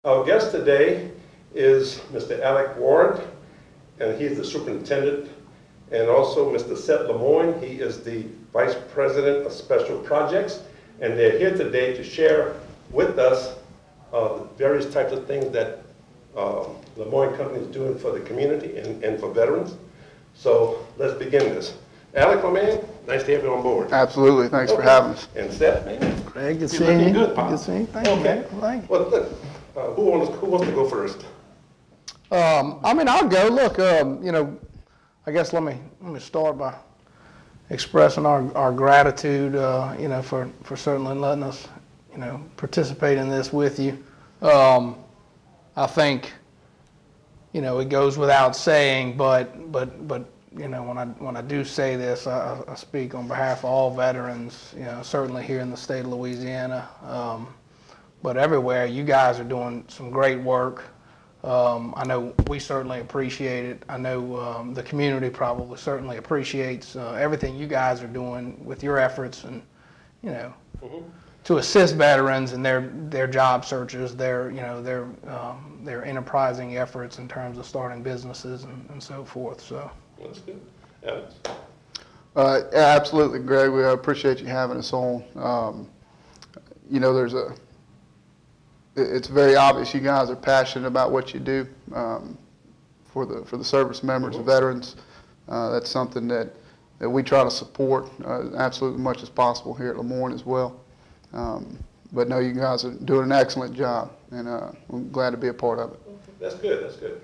Our guest today is Mr. Alec Warren, and he's the superintendent, and also Mr. Seth Lemoyne. He is the Vice President of Special Projects, and they're here today to share with us the various types of things that Lemoyne Company is doing for the community and for veterans. So let's begin this. Alec, my man, nice to have you on board. Absolutely, thanks for having us. And Seth, man. Greg, good seeing you. Good, Pop. Good seeing you. Thank you. Okay. Thank you. Well, look, who wants to go first? I mean, I'll go. Look, I guess let me start by expressing our gratitude, for certainly letting us, participate in this with you. I think, it goes without saying, but when I do say this, I speak on behalf of all veterans, certainly here in the state of Louisiana, but everywhere. You guys are doing some great work. I know we certainly appreciate it. I know the community probably certainly appreciates everything you guys are doing with your efforts and, to assist veterans in their job searches, their enterprising efforts in terms of starting businesses and so forth. So that's good. Alex? Absolutely, Greg. We appreciate you having us on. It's very obvious you guys are passionate about what you do for the service members and veterans. That's something that we try to support absolutely as much as possible here at Lemoyne as well. But no, you guys are doing an excellent job, and I'm glad to be a part of it. That's good. That's good.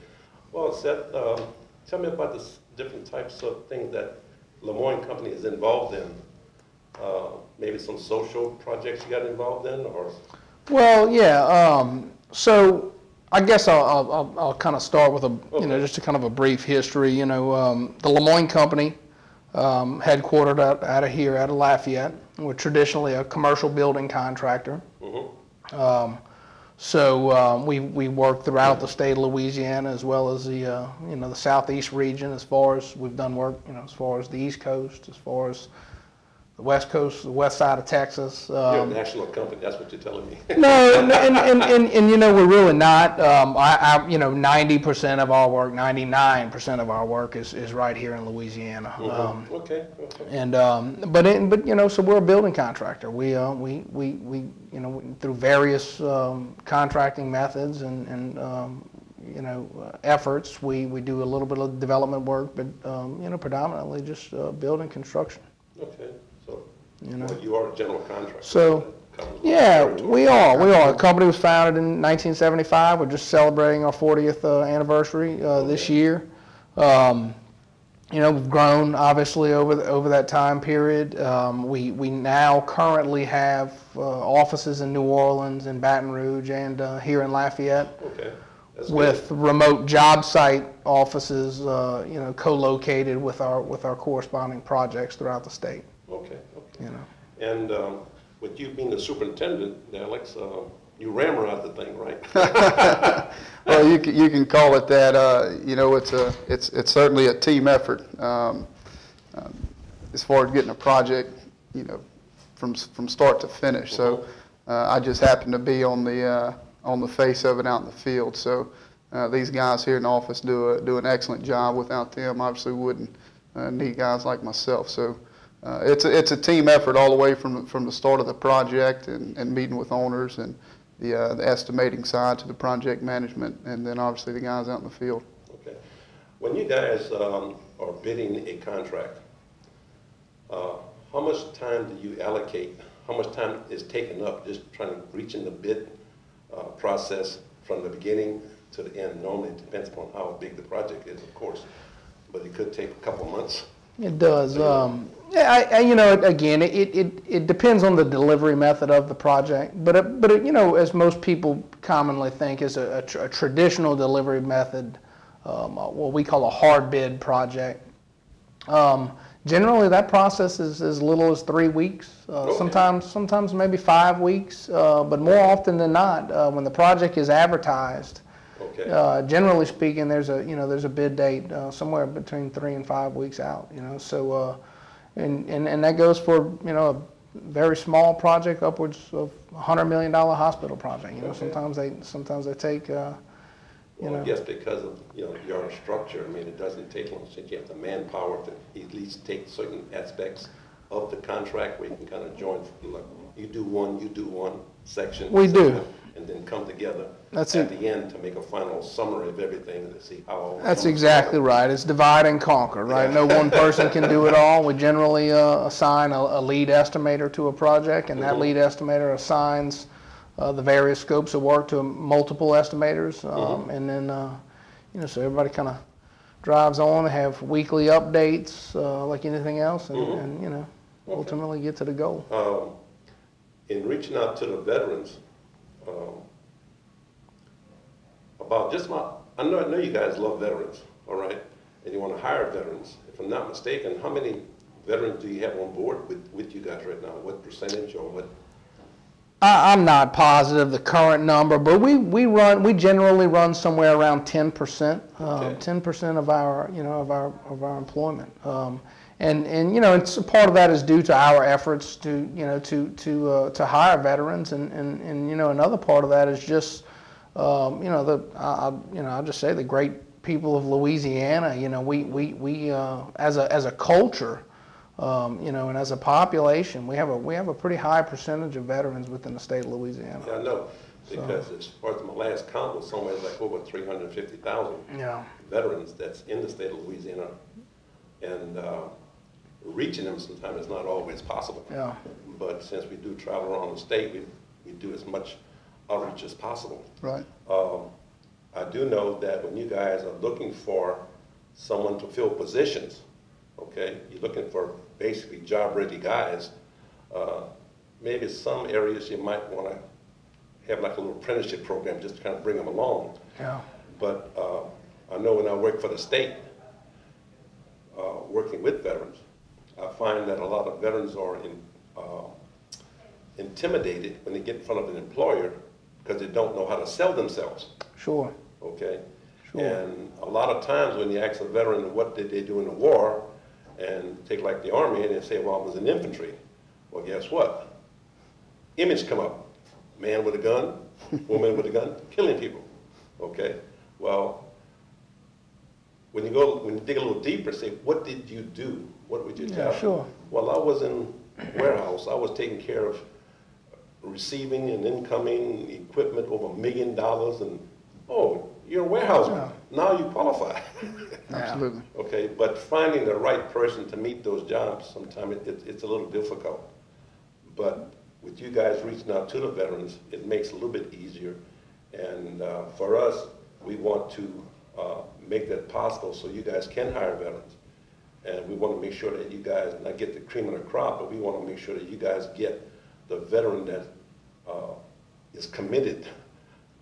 Well, Seth, tell me about the different types of things that Lemoyne Company is involved in. Maybe some social projects you got involved in, or? Well, yeah. So I guess I'll kind of start with just a kind of a brief history. The Lemoyne Company, headquartered out of Lafayette. We're traditionally a commercial building contractor. Mm-hmm. So we work throughout the state of Louisiana as well as the the southeast region. As far as we've done work, as far as the East Coast, as far as the West Coast, the west side of Texas. You're a national company. That's what you're telling me. No, and we're really not. 90% of our work, 99% of our work is right here in Louisiana. Mm-hmm. Okay. And so we're a building contractor. We through various contracting methods and efforts, we do a little bit of development work, but predominantly just building construction. Okay. Well, you are a general contractor. So, yeah, we are. The company was founded in 1975. We're just celebrating our 40th anniversary this year. We've grown obviously over that time period. We now currently have offices in New Orleans, in Baton Rouge, and here in Lafayette. Okay. That's with good. Remote job site offices, co-located with our corresponding projects throughout the state. Okay. And with you being the superintendent, Alex, you rammer out the thing, right? Well, you can call it that. It's certainly a team effort. As far as getting a project, from start to finish. So I just happen to be on the face of it out in the field. So these guys here in the office do an excellent job. Without them, obviously wouldn't need guys like myself. So. It's a team effort all the way from the start of the project and meeting with owners and the estimating side to the project management, and then obviously the guys out in the field. Okay. When you guys are bidding a contract, how much time do you allocate? How much time is taken up just trying to reach in the bid process from the beginning to the end? Normally it depends upon how big the project is, of course, but it could take a couple months. It does. Again, it depends on the delivery method of the project. But as most people commonly think, is a traditional delivery method, what we call a hard bid project. Generally, that process is as little as 3 weeks. Sometimes maybe 5 weeks. But more often than not, when the project is advertised. Okay. Generally speaking, there's a bid date somewhere between 3 and 5 weeks out. So and that goes for very small project, upwards of $100 million hospital project. You know, sometimes they take. Well, I guess because of your structure, I mean, it doesn't take long since you have the manpower to at least take certain aspects of the contract where you can kind of join. Like you do one section. We do. And then come together at the end to make a final summary of everything to see how. That's exactly right. It's divide and conquer, right? Yeah. No one person can do it all. We generally assign a lead estimator to a project, and that lead estimator assigns the various scopes of work to multiple estimators, and then so everybody kind of drives on, have weekly updates like anything else, and ultimately get to the goal. In reaching out to the veterans, I know you guys love veterans, all right, and you want to hire veterans. If I'm not mistaken, how many veterans do you have on board with you guys right now? What percentage or what? I'm not positive the current number, but we generally run somewhere around 10%, 10% of our of our employment, and it's part of that is due to our efforts to hire veterans, and another part of that is just I'll just say the great people of Louisiana. We as a culture. And as a population, we have a pretty high percentage of veterans within the state of Louisiana. Yeah, I know, because as far as my last count was somewhere like over 350,000 veterans that's in the state of Louisiana, and reaching them sometimes is not always possible. Yeah. But since we do travel around the state, we do as much outreach as possible. Right. I do know that when you guys are looking for someone to fill positions, okay, you're looking for basically job-ready guys. Maybe some areas you might want to have like a little apprenticeship program just to kind of bring them along. Yeah. But I know when I work for the state, working with veterans, I find that a lot of veterans are intimidated when they get in front of an employer because they don't know how to sell themselves. Sure. Okay. Sure. And a lot of times when you ask a veteran what did they do in the war, and take like the Army and they say, well, I was in infantry. Well, guess what? Image come up. Man with a gun, woman with a gun, killing people. Okay? Well, when you dig a little deeper, say, what did you do? What would you tell? Yeah, sure. Well, I was in warehouse. I was taking care of receiving and incoming equipment over $1 million, and oh, you're a warehouseman. Yeah. Now you qualify. Absolutely. Okay, but finding the right person to meet those jobs, sometimes it's a little difficult. But with you guys reaching out to the veterans, it makes it a little bit easier. And for us, we want to make that possible so you guys can hire veterans. And we want to make sure that you guys not get the cream of the crop, but we want to make sure that you guys get the veteran that is committed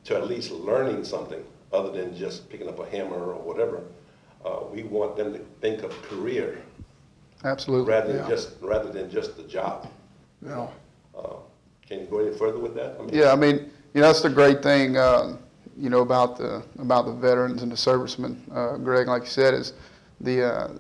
to at least learning something other than just picking up a hammer or whatever. We want them to think of career. Absolutely. Rather than just the job. Yeah. Can you go any further with that? I mean, that's the great thing, about the veterans and the servicemen, Greg, like you said, is the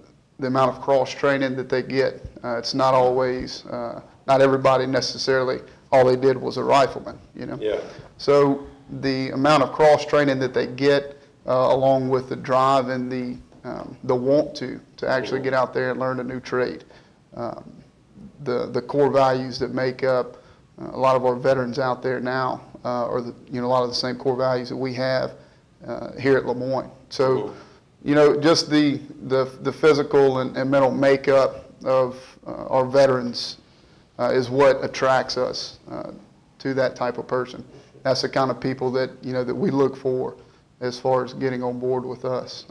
amount of cross training that they get. It's not always, not everybody necessarily. All they did was a rifleman. Yeah. So the amount of cross training that they get, along with the drive and the want to actually get out there and learn a new trade, the core values that make up a lot of our veterans out there now, are a lot of the same core values that we have here at Lemoyne. So, just the physical and mental makeup of our veterans is what attracts us to that type of person. That's the kind of people that that we look for as far as getting on board with us.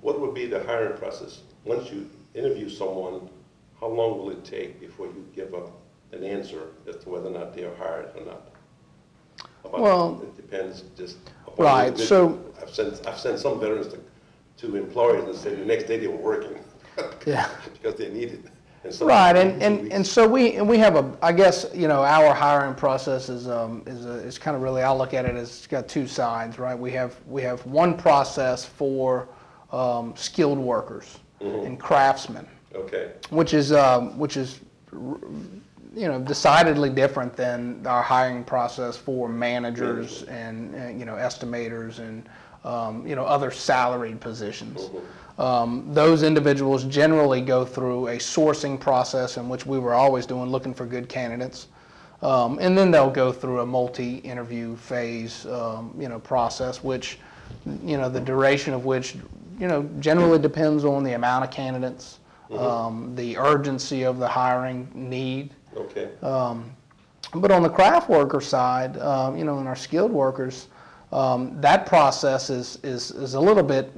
What would be the hiring process? Once you interview someone, how long will it take before you give an answer as to whether or not they are hired or not? Well, it depends just upon right. So I've sent some veterans to employers and said the next day they were working. Yeah. Because they needed. Right, and so we have I guess our hiring process is kind of really, I look at it as it's got two sides, right? We have one process for skilled workers and craftsmen, okay, which is decidedly different than our hiring process for managers and estimators and other salaried positions. Those individuals generally go through a sourcing process in which we were always doing, looking for good candidates. And then they'll go through a multi-interview phase, process, which, the duration of which, generally depends on the amount of candidates, the urgency of the hiring need. Okay. But on the craft worker side, in our skilled workers, that process is a little bit,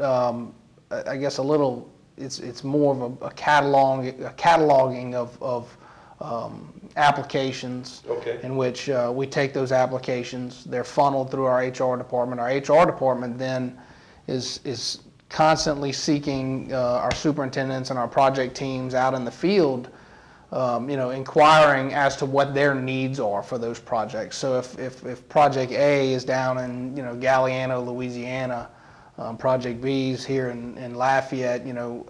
it's more of a cataloging of applications, okay, in which we take those applications, they're funneled through our HR department. Our HR department then is constantly seeking our superintendents and our project teams out in the field, inquiring as to what their needs are for those projects. So if Project A is down in Galliano, Louisiana, Project B is here in Lafayette,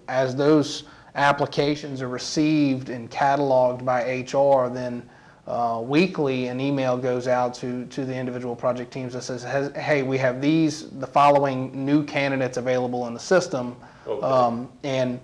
as those applications are received and cataloged by HR, then weekly an email goes out to the individual project teams that says, hey, we have the following new candidates available in the system. Okay. And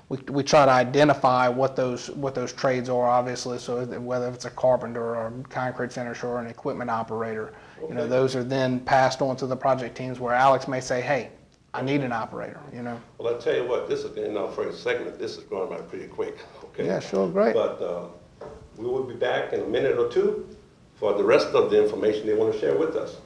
we try to identify what those trades are, obviously, so whether it's a carpenter or a concrete finisher or an equipment operator, okay, those are then passed on to the project teams, where Alex may say, hey, I need an operator, Well, I'll tell you what, this is in our first segment. This is going by pretty quick, okay? Yeah, sure, great. But we will be back in a minute or two for the rest of the information they want to share with us.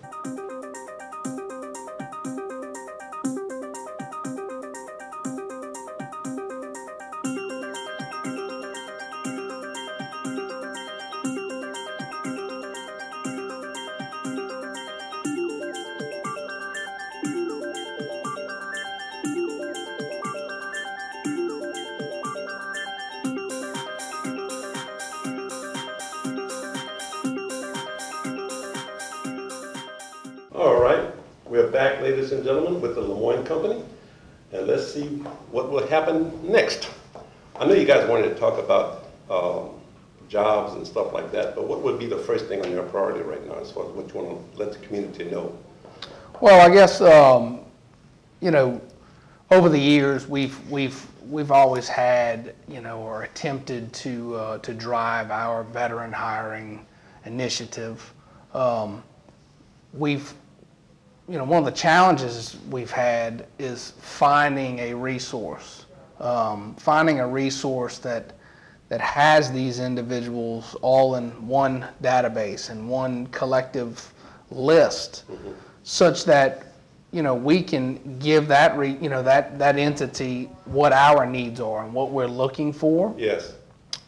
All right, we're back, ladies and gentlemen, with the Lemoyne Company, and let's see what will happen next. I know you guys wanted to talk about jobs and stuff like that, but what would be the first thing on your priority right now as far as what you want to let the community know? Well, I guess over the years we've always had or attempted to drive our veteran hiring initiative. One of the challenges we've had is finding a resource that has these individuals all in one database and one collective list, such that we can give that that entity what our needs are and what we're looking for. Yes.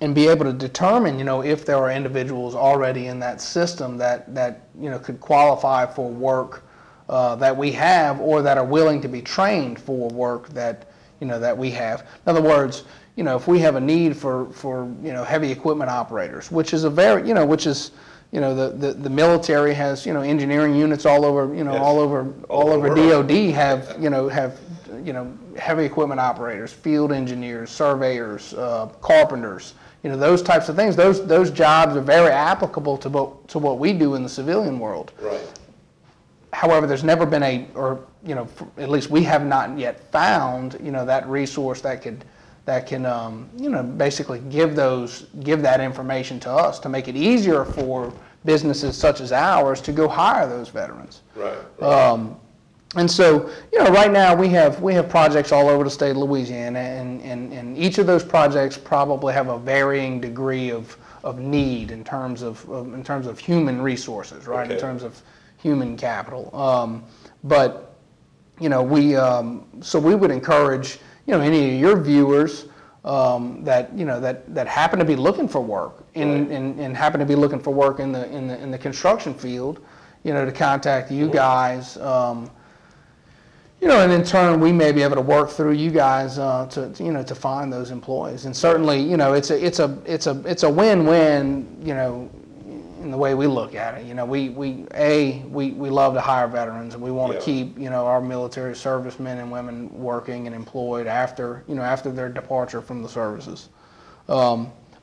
And be able to determine, if there are individuals already in that system that could qualify for work that we have, or that are willing to be trained for work that that we have. In other words, if we have a need for heavy equipment operators, which is a very the military has engineering units all over Yes. all over DOD have heavy equipment operators, field engineers, surveyors, carpenters. Those types of things. Those jobs are very applicable to what we do in the civilian world. Right. However, there's never been at least we have not yet found, that resource that can basically give that information to us to make it easier for businesses such as ours to go hire those veterans. Right. And so, right now we have projects all over the state of Louisiana, and each of those projects probably have a varying degree of need in terms of human resources, right? Okay. In terms of human capital. But so we would encourage any of your viewers that happen to be looking for work and happen to be looking for work in the construction field, to contact you guys. And in turn, we may be able to work through you guys to find those employees. And certainly, it's a win-win, in the way we look at it. We love to hire veterans, and we want to keep our military servicemen and women working and employed after their departure from the services.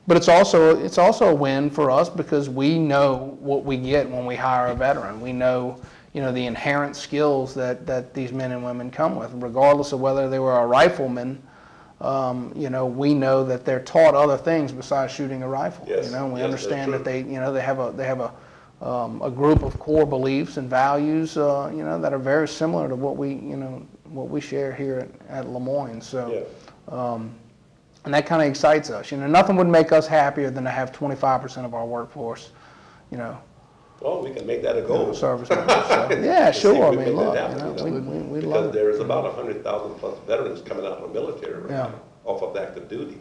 But it's also a win for us because we know what we get when we hire a veteran. We know, you know, the inherent skills that these men and women come with, regardless of whether they were a rifleman. You know, we know that they're taught other things besides shooting a rifle. Yes. You know, we Yes, understand that's that they have a group of core beliefs and values, you know, that are very similar to what we share here at Lemoyne. So. Yeah. And that kind of excites us. You know, nothing would make us happier than to have 25% of our workforce, you know. Well, we can make that a goal. Service members. So, yeah, sure. I We mean, make look, that you happen, know, you know, we because love it. there is about 100,000 plus veterans coming out of the military right Yeah. now, off of active duty,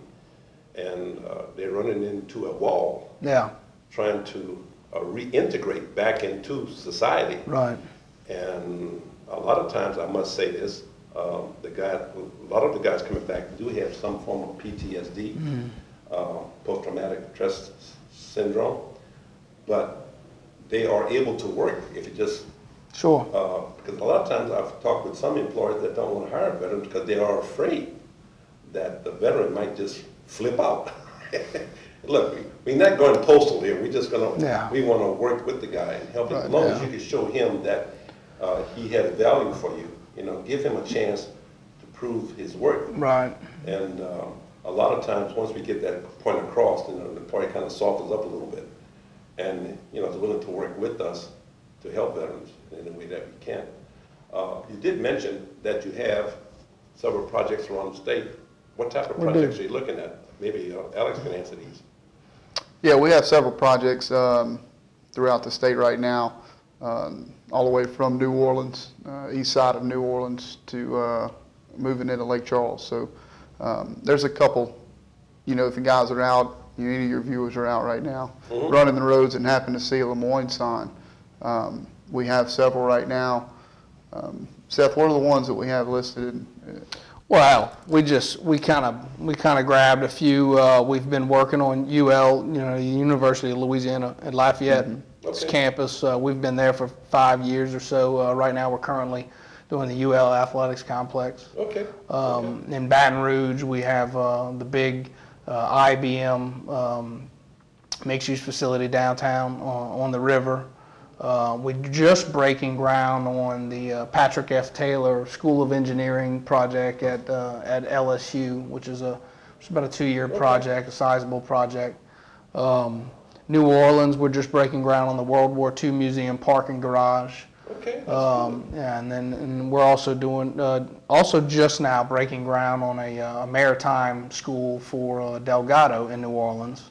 and they're running into a wall, Yeah, trying to reintegrate back into society. right. And a lot of times, I must say this, a lot of the guys coming back do have some form of PTSD, post-traumatic stress syndrome, but they are able to work if you just, Sure. because a lot of times I've talked with some employers that don't want to hire veterans because they are afraid that the veteran might just flip out. Look, we're not going postal here. We're just going to, Yeah. we want to work with the guy and help him. Right, As long as yeah. you can show him that he has value for you, you know, give him a chance to prove his worth. Right. And a lot of times, once we get that point across, you know, the party kind of softens up a little bit, and you know, is willing to work with us to help veterans in the way that we can. You did mention that you have several projects around the state. What type of We do. projects are you looking at? Maybe Alex can answer these. Yeah, we have several projects throughout the state right now, all the way from New Orleans, east side of New Orleans, to moving into Lake Charles. So there's a couple, you know, if the guys are out, any of your viewers are out right now, running the roads and happen to see a Lemoyne sign. We have several right now. Seth, what are the ones that we have listed? Well, we kind of grabbed a few. We've been working on UL, you know, the University of Louisiana at Lafayette. Its Okay. campus. We've been there for 5 years or so. Right now, we're currently doing the UL Athletics Complex. Okay. In Baton Rouge, we have the big IBM mixed-use facility downtown on the river. We're just breaking ground on the Patrick F. Taylor School of Engineering project at LSU, which is it's about a 2-year project, a sizable project. New Orleans, we're just breaking ground on the World War II Museum Parking Garage. Okay. Yeah, and we're also doing, also just now breaking ground on a maritime school for Delgado in New Orleans.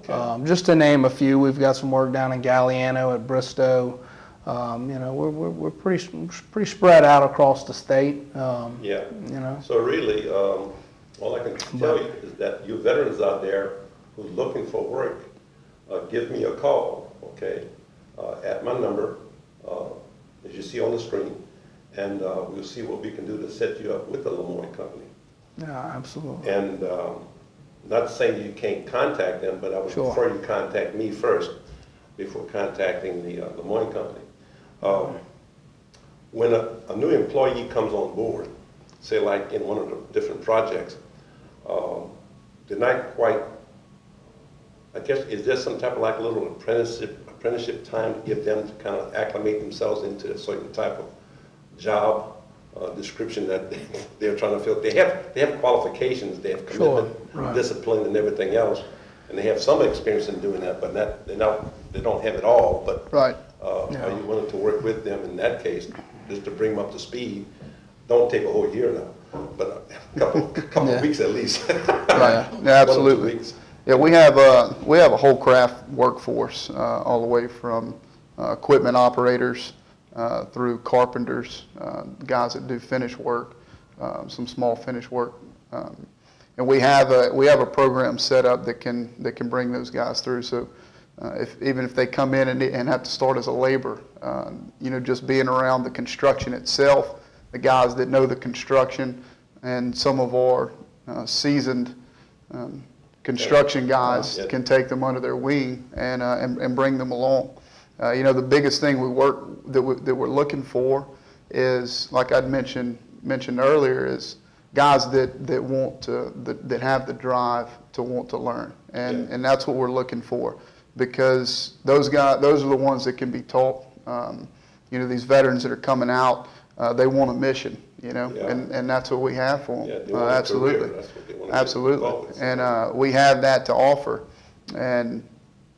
Okay. Just to name a few, we've got some work down in Galliano at Bristow. You know, we're pretty spread out across the state. Yeah. You know. So really, all I can tell you is that you veterans out there who's looking for work, give me a call, okay, at my number, as you see on the screen, and we'll see what we can do to set you up with the Lemoyne Company. Yeah, absolutely. And not saying you can't contact them, but I would Sure. prefer you contact me first before contacting the Lemoyne Company. When a new employee comes on board, say like in one of the different projects, they're not quite, I guess, is there some type of like a little apprenticeship time to give them to kind of acclimate themselves into a certain type of job description that they're trying to fill? They have qualifications, they have commitment, Sure, right. discipline, and everything else, and they have some experience in doing that, but they don't have it all. But Right. are you willing to work with them in that case, just to bring them up to speed? Don't take a whole year now, but a couple of weeks at least. Yeah, absolutely. 1 or 2 weeks. Yeah, we have a whole craft workforce, all the way from equipment operators through carpenters, guys that do finish work, some small finish work, and we have a program set up that can bring those guys through. So even if they come in and have to start as a laborer, you know, just being around the construction itself, the guys that know the construction, and some of our seasoned construction guys can take them under their wing and bring them along. You know, the biggest thing that we're looking for is, like I'd mentioned earlier, is guys that want to, that have the drive to want to learn, and that's what we're looking for, because those guys, those are the ones that can be taught. You know, these veterans that are coming out, they want a mission, you know, and that's what we have for them. Absolutely, absolutely, and we have that to offer, and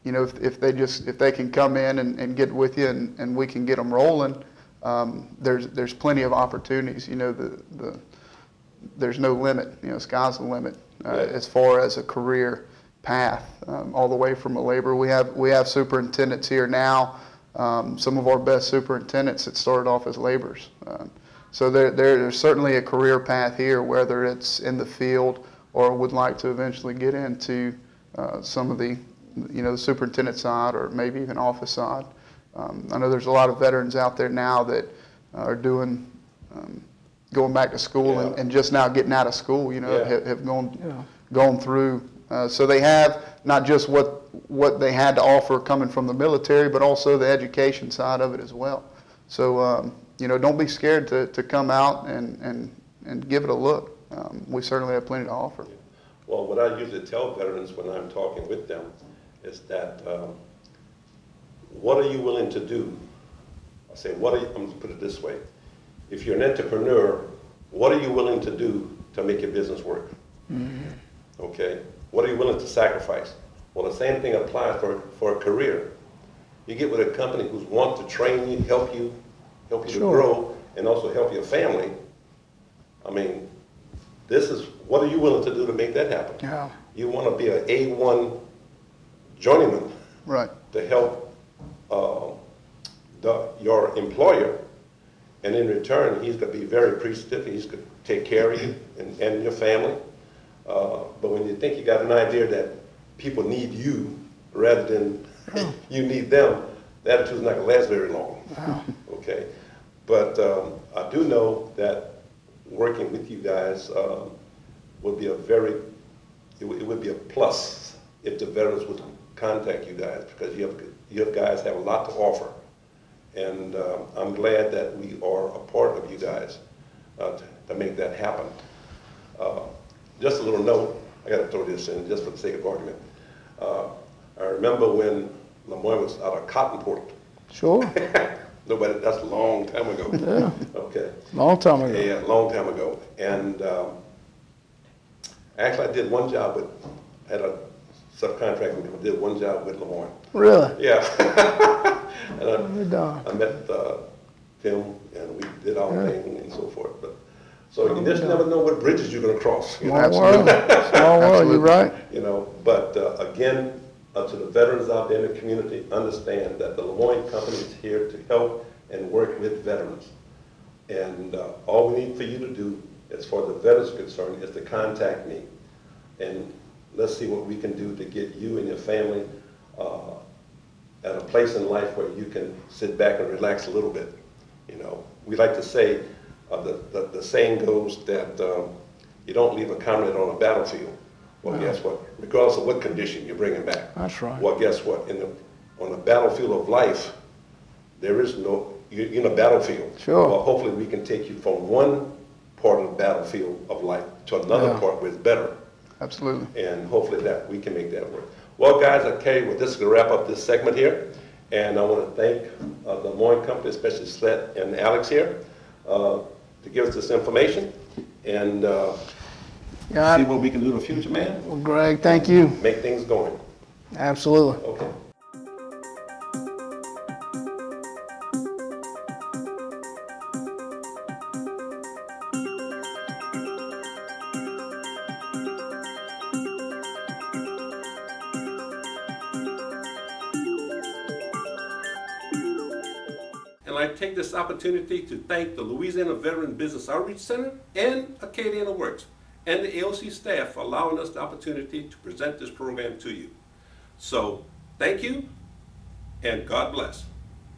you know, if they can come in and get with you, and we can get them rolling, there's plenty of opportunities. You know, there's no limit. You know, sky's the limit as far as a career path, all the way from a laborer. We have superintendents here now. Some of our best superintendents that started off as laborers. So there's certainly a career path here, whether it's in the field or would like to eventually get into some of the, you know, the superintendent side, or maybe even office side. I know there's a lot of veterans out there now that are doing, going back to school and just now getting out of school, you know, have gone through. So they have not just what they had to offer coming from the military, but also the education side of it as well. So, you know, don't be scared to come out and give it a look. We certainly have plenty to offer. Well, what I usually tell veterans when I'm talking with them is that, what are you willing to do? I say, I'm going to put it this way. If you're an entrepreneur, what are you willing to do to make your business work? Mm-hmm. Okay? What are you willing to sacrifice? Well, the same thing applies for a career. You get with a company who's want to train you, help you to grow, and also help your family. I mean, this is, what are you willing to do to make that happen? Yeah. You want to be an A1 journeyman, right, to help your employer, and in return, he's going to be very appreciative. He's going to take care of you and your family. But when you think you got an idea that people need you rather than you need them, that attitude's not going to last very long. Wow. Okay, but I do know that working with you guys would be it would be a plus if the veterans would contact you guys, because you guys have a lot to offer, and I'm glad that we are a part of you guys to make that happen. Just a little note, I got to throw this in just for the sake of argument. I remember when Lemoyne was out of Cottonport. Sure. Nobody, that's a long time ago. Yeah. Okay. Long time ago. Yeah, long time ago. And actually I did one job had a subcontracting company, did one job with Lemoyne. Really? Yeah. And I met Tim, and we did our thing and so forth. But so you just never know what bridges you're going to cross. You know? Small world. Small world, you're right. You know, but again, to the veterans out there in the community, understand that the Lemoyne Company is here to help and work with veterans. And all we need for you to do, as far as the veterans are concerned, is to contact me. And let's see what we can do to get you and your family at a place in life where you can sit back and relax a little bit. You know, we like to say, the saying goes that you don't leave a comrade on a battlefield. Well, guess what? Regardless of what condition you bring him back. That's right. Well, guess what? On the battlefield of life, there is no, you're in a battlefield. Sure. Well, hopefully we can take you from one part of the battlefield of life to another part where it's better. Absolutely. And hopefully that we can make that work. Well, guys, okay, well, this is going to wrap up this segment here. And I want to thank the Lemoyne Company, especially Slett and Alex here, to give us this information. And see what we can do in the future, man. Well, Greg, thank you. Make things going. Absolutely. Okay. And I take this opportunity to thank the Louisiana Veteran Business Outreach Center and Acadiana Works and the AOC staff for allowing us the opportunity to present this program to you. So, thank you, and God bless.